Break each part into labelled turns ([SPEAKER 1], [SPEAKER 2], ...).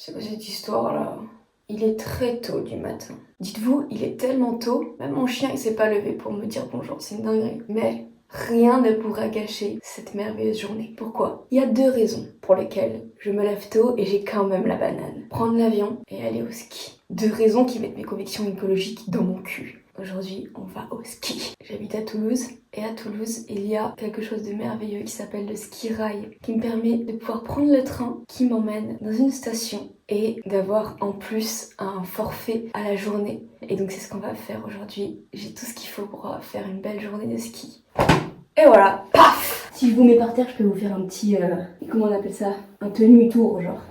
[SPEAKER 1] C'est quoi cette histoire-là? Il est très tôt du matin. Dites-vous, il est tellement tôt, même mon chien il s'est pas levé pour me dire bonjour, c'est une dinguerie. Mais rien ne pourra gâcher cette merveilleuse journée. Pourquoi? Il y a 2 raisons pour lesquelles je me lève tôt et j'ai quand même la banane. Prendre l'avion et aller au ski. 2 raisons qui mettent mes convictions écologiques dans mon cul. Aujourd'hui, on va au ski. J'habite à Toulouse et à Toulouse, il y a quelque chose de merveilleux qui s'appelle le ski rail qui me permet de pouvoir prendre le train qui m'emmène dans une station et d'avoir en plus un forfait à la journée. Et donc c'est ce qu'on va faire aujourd'hui. J'ai tout ce qu'il faut pour faire une belle journée de ski. Et voilà, paf! Si je vous mets par terre, je peux vous faire un petit... comment on appelle ça? Un tenue tour, genre.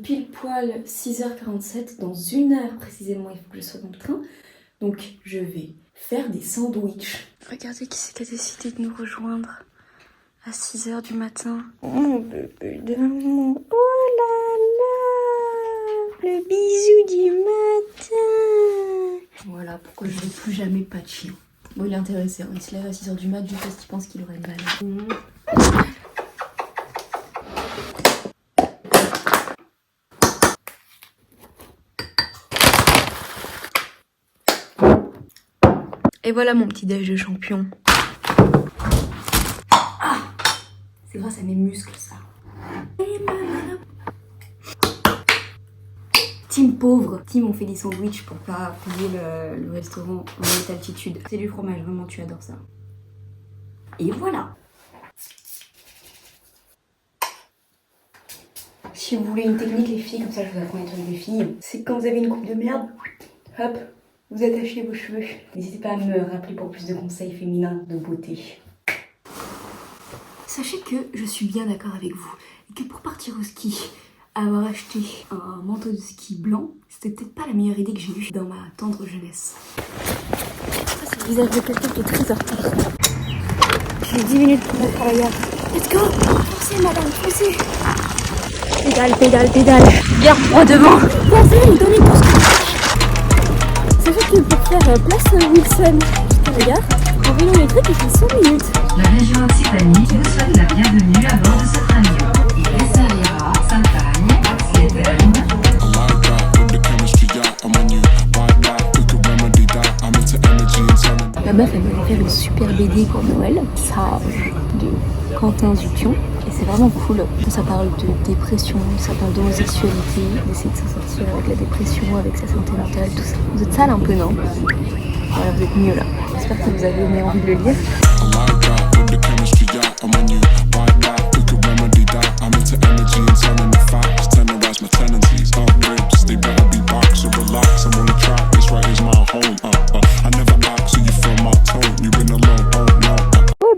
[SPEAKER 1] Pile poil 6h47, dans 1 heure précisément il faut que je sois dans le train, donc je vais faire des sandwichs. Regardez qui c'est qui a décidé de nous rejoindre à 6h du matin. Oh mon bébé d'amour, oh là là, le bisou du matin. Voilà pourquoi je ne veux plus jamais pas de chien. Bon il est intéressé, il se lève à 6h du mat juste parce qu'il pense qu'il aurait une balle. Et voilà mon petit déj de champion. Ah, c'est grâce à mes muscles ça. Team pauvre, team on fait des sandwichs pour pas payer le restaurant en haute altitude. C'est du fromage, vraiment tu adores ça. Et voilà. Si vous voulez une technique les filles, comme ça je vous apprends les trucs des filles, c'est quand vous avez une coupe de merde, hop, vous attachez vos cheveux. N'hésitez pas à me rappeler pour plus de conseils féminins de beauté. Sachez que je suis bien d'accord avec vous et que pour partir au ski, avoir acheté un manteau de ski blanc, c'était peut-être pas la meilleure idée que j'ai eue dans ma tendre jeunesse. Ça c'est le visage de quelqu'un qui est très en retard. J'ai 10 minutes pour me travailler. Let's go! Foncez madame, foncez! Pédale, pédale, pédale! Garde-moi devant! Vas-y, donnez tout ce que... Sachez que pour faire place Wilson jusqu'à la gare, en vélo électrique, il fait 100 minutes.
[SPEAKER 2] La région Occitanie vous souhaite la bienvenue à bord de ce avion. Il desservira Saint-Agne, Oxleden.
[SPEAKER 1] La meuf, elle m'a fait une super BD pour Noël, Sage de Quentin Dupion. Et c'est vraiment cool. Ça parle de dépression, ça parle d'homosexualité, d'essayer de s'en sortir avec la dépression, avec sa santé mentale, tout ça. Vous êtes sale un peu, non? Voilà, vous êtes mieux là. J'espère que vous avez eu envie de le lire.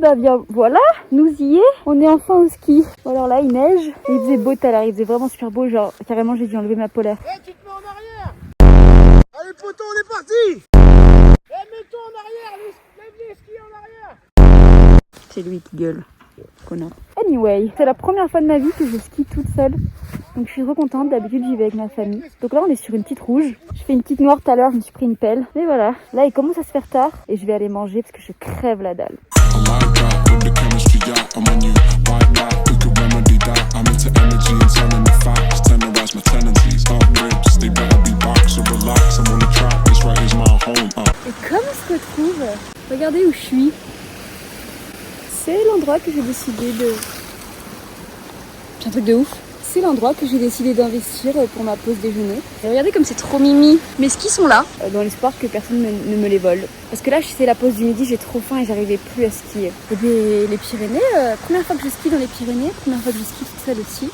[SPEAKER 1] Bah bien voilà, nous y est, on est enfin au ski. Bon, alors là il neige, et il faisait beau tout à l'heure, il faisait vraiment super beau, genre carrément j'ai dû enlever ma polaire.
[SPEAKER 3] Eh, tu te mets en arrière. Allez poteau, on est parti. Eh, mets-toi en arrière, lève les skis en arrière.
[SPEAKER 1] C'est lui qui gueule, connard. Anyway, c'est la première fois de ma vie que je skie toute seule. Donc je suis trop contente, d'habitude j'y vais avec ma famille. Donc là on est sur une petite rouge. Je fais une petite noire tout à l'heure, je me suis pris une pelle. Mais voilà, là il commence à se faire tard et je vais aller manger parce que je crève la dalle. Et comme on se retrouve, regardez où je suis. C'est l'endroit que j'ai décidé de... C'est un truc de ouf. C'est l'endroit que j'ai décidé d'investir pour ma pause déjeuner. Et regardez comme c'est trop mimi. Mes skis sont là, dans l'espoir que personne ne me les vole. Parce que là, c'est la pause du midi, j'ai trop faim et j'arrivais plus à skier. Et les Pyrénées, première fois que je skie dans les Pyrénées, première fois que je skie toute seule aussi.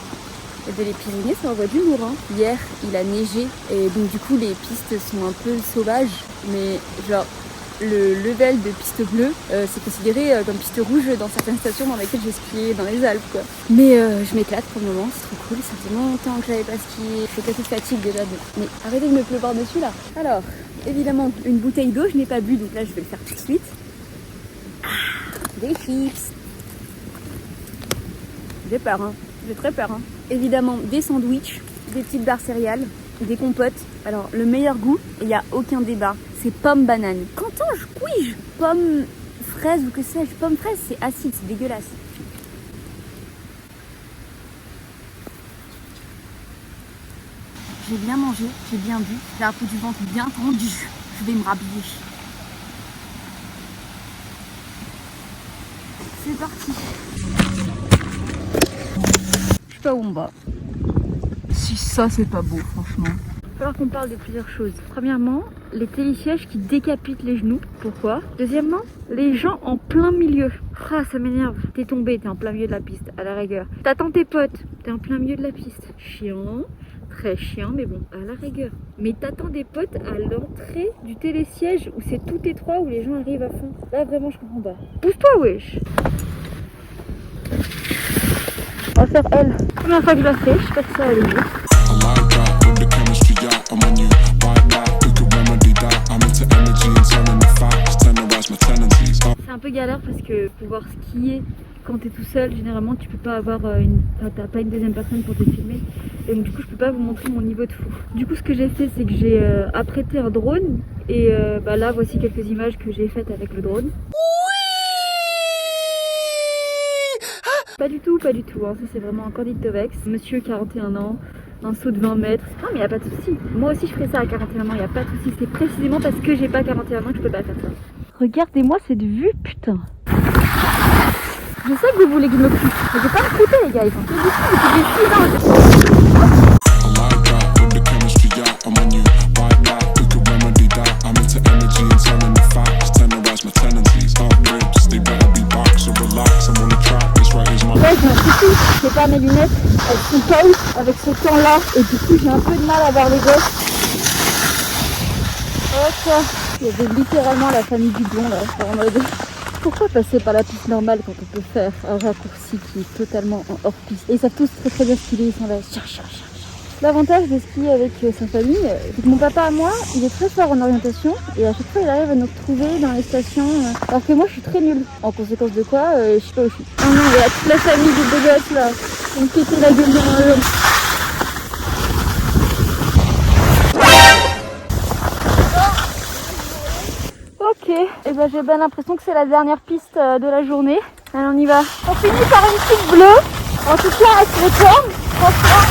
[SPEAKER 1] Et bien les Pyrénées, ça envoie du lourd. Hein. Hier, il a neigé et donc du coup, les pistes sont un peu sauvages. Mais genre... Le level de piste bleue, c'est considéré comme piste rouge dans certaines stations dans lesquelles j'ai skié dans les Alpes quoi. Mais je m'éclate pour le moment, c'est trop cool, ça fait longtemps que j'avais pas skié, je suis peut-être fatigue déjà mais arrêtez de me pleuvoir dessus là. Alors, évidemment, une bouteille d'eau, je n'ai pas bu donc là je vais le faire tout de suite. Ah, des chips. J'ai peur hein, j'ai très peur hein. Évidemment des sandwichs, des petites barres céréales, des compotes. Alors le meilleur goût, il n'y a aucun débat, c'est pomme banane. Qu'entends je couige pomme fraise ou que sais-je. Pomme fraise, c'est acide, c'est dégueulasse. J'ai bien mangé, j'ai bien bu, j'ai un coup du ventre bien tendu. Je vais me rhabiller. C'est parti. Je sais pas où on va. Si ça c'est pas beau franchement. Il va falloir qu'on parle de plusieurs choses. Premièrement, les télésièges qui décapitent les genoux. Pourquoi? Deuxièmement, les gens en plein milieu. Ah, ça m'énerve. T'es tombé, t'es en plein milieu de la piste, à la rigueur. T'attends tes potes, t'es en plein milieu de la piste. Chiant. Très chiant, mais bon, à la rigueur. Mais t'attends des potes à l'entrée du télésiège où c'est tout étroit, où les gens arrivent à fond. Là, vraiment, je comprends pas. Bouge-toi, wesh. On va faire elle. Première fois que je la fais, je sais pas si ça va aller mieux. C'est un peu galère parce que pouvoir skier quand t'es tout seul, généralement tu peux pas avoir t'as pas une deuxième personne pour te filmer. Et donc du coup je peux pas vous montrer mon niveau de fou. Du coup ce que j'ai fait c'est que j'ai apprêté un drone et là voici quelques images que j'ai faites avec le drone. Pas du tout, hein. Ça c'est vraiment un Candide Tovex. Monsieur 41 ans, un saut de 20 mètres. Non mais y a pas de souci. Moi aussi je ferais ça à 41 ans, y a pas de souci. C'est précisément parce que j'ai pas 41 ans que je peux pas faire ça. Regardez-moi cette vue, putain. Je sais que vous voulez que je me coupe, mais je vais pas me couper les gars, ils sont tous ici, là j'ai un souci, c'est pas mes lunettes, elles sont pâles avec ce temps là, et du coup j'ai un peu de mal à voir les gosses. Ok, il y avait littéralement la famille du blond là, en mode... Pourquoi passer par la piste normale quand on peut faire un raccourci qui est totalement en hors piste? Et ils savent tous très très bien skier, ils sont là. L'avantage de skier avec sa famille, c'est que mon papa à moi, il est très fort en orientation et à chaque fois il arrive à nous retrouver dans les stations. Alors que moi je suis très nulle. En conséquence de quoi, je sais pas où je suis. Oh non, il y a toute la famille de deux gosses là. Ils ont pété la gueule devant eux. Ok, et ben j'ai bien l'impression que c'est la dernière piste de la journée. Allez, on y va. On finit par une piste bleue. En tout cas, avec les formes, franchement,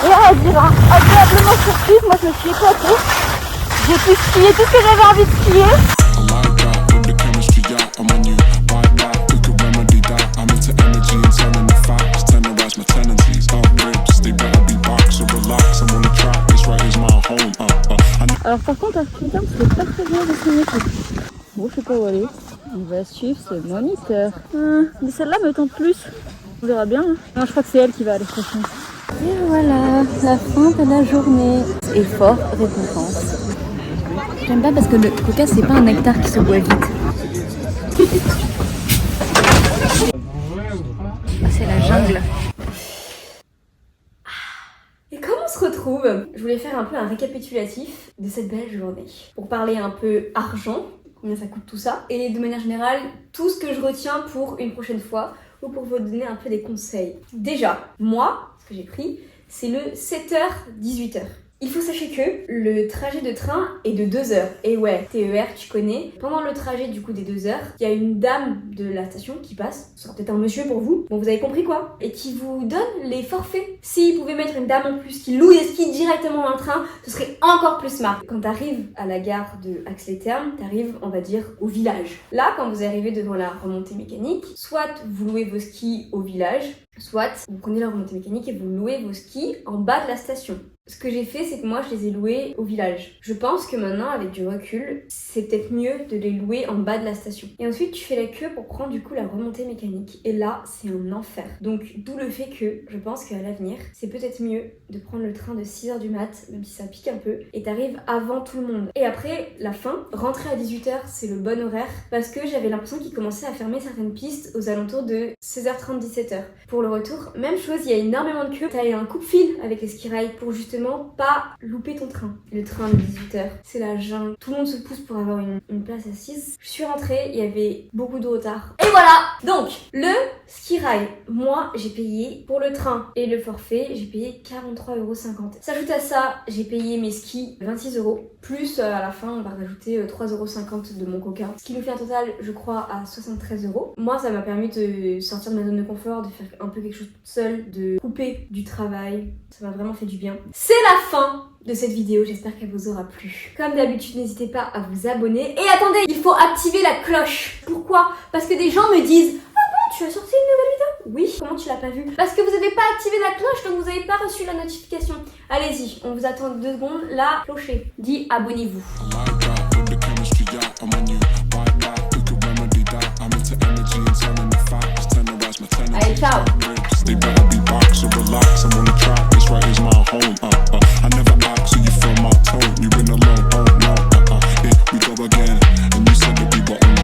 [SPEAKER 1] rien à dire. Hein. Agréablement surprise, moi je me suis éclatée. J'ai pu skier tout ce que j'avais envie de skier. Alors par contre, à ce terme, c'est pas très bien dessiné. Bon, je sais pas où aller. On va suivre ce moniteur. Mais celle-là me tente plus. On verra bien. Hein. Non, je crois que c'est elle qui va aller chercher. Et voilà, la fin de la journée. Effort, récompense. J'aime pas parce que le coca, c'est pas un nectar qui se boit vite. C'est la jungle. Et comme on se retrouve, je voulais faire un peu un récapitulatif de cette belle journée. Pour parler un peu argent, combien ça coûte tout ça, et de manière générale, tout ce que je retiens pour une prochaine fois, ou pour vous donner un peu des conseils. Déjà, moi, ce que j'ai pris, c'est le 7h-18h. Il faut sachez que le trajet de train est de 2 heures. Et ouais, TER, tu connais. Pendant le trajet du coup des 2 heures, il y a une dame de la station qui passe, ce sera peut-être un monsieur pour vous, bon vous avez compris quoi, et qui vous donne les forfaits. S'il pouvait mettre une dame en plus qui loue des skis directement dans le train, ce serait encore plus smart. Quand t'arrives à la gare de Ax-les-Thermes, t'arrives, on va dire, au village. Là, quand vous arrivez devant la remontée mécanique, soit vous louez vos skis au village, soit vous prenez la remontée mécanique et vous louez vos skis en bas de la station. Ce que j'ai fait, c'est que moi, je les ai loués au village. Je pense que maintenant, avec du recul, c'est peut-être mieux de les louer en bas de la station. Et ensuite, tu fais la queue pour prendre du coup la remontée mécanique. Et là, c'est un enfer. Donc, d'où le fait que je pense qu'à l'avenir, c'est peut-être mieux de prendre le train de 6h du mat, même si ça pique un peu, et t'arrives avant tout le monde. Et après, la fin, rentrer à 18h, c'est le bon horaire, parce que j'avais l'impression qu'ils commençaient à fermer certaines pistes aux alentours de 16h30, 17h. Pour le retour, même chose, il y a énormément de queue. T'as un coup de fil avec les ski rails pour justement justement pas louper ton train. Le train de 18h, c'est la jungle. Tout le monde se pousse pour avoir une place assise. Je suis rentrée, il y avait beaucoup de retard. Et voilà! Donc, le ski rail, moi j'ai payé pour le train et le forfait, j'ai payé 43,50€. S'ajoute à ça, j'ai payé mes skis 26€. Plus à la fin, on va rajouter 3,50€ de mon coca. Ce qui nous fait un total, je crois, à 73€. Moi, ça m'a permis de sortir de ma zone de confort, de faire un peu quelque chose seule, de couper du travail. Ça m'a vraiment fait du bien. C'est la fin de cette vidéo, j'espère qu'elle vous aura plu. Comme d'habitude, n'hésitez pas à vous abonner. Et attendez, il faut activer la cloche. Pourquoi? Parce que des gens me disent: ah bon, tu as sorti une nouvelle vidéo? Oui, comment tu l'as pas vue? Parce que vous n'avez pas activé la cloche, donc vous n'avez pas reçu la notification. Allez-y, on vous attend 2 secondes. La clocher dit abonnez-vous. Allez, ciao!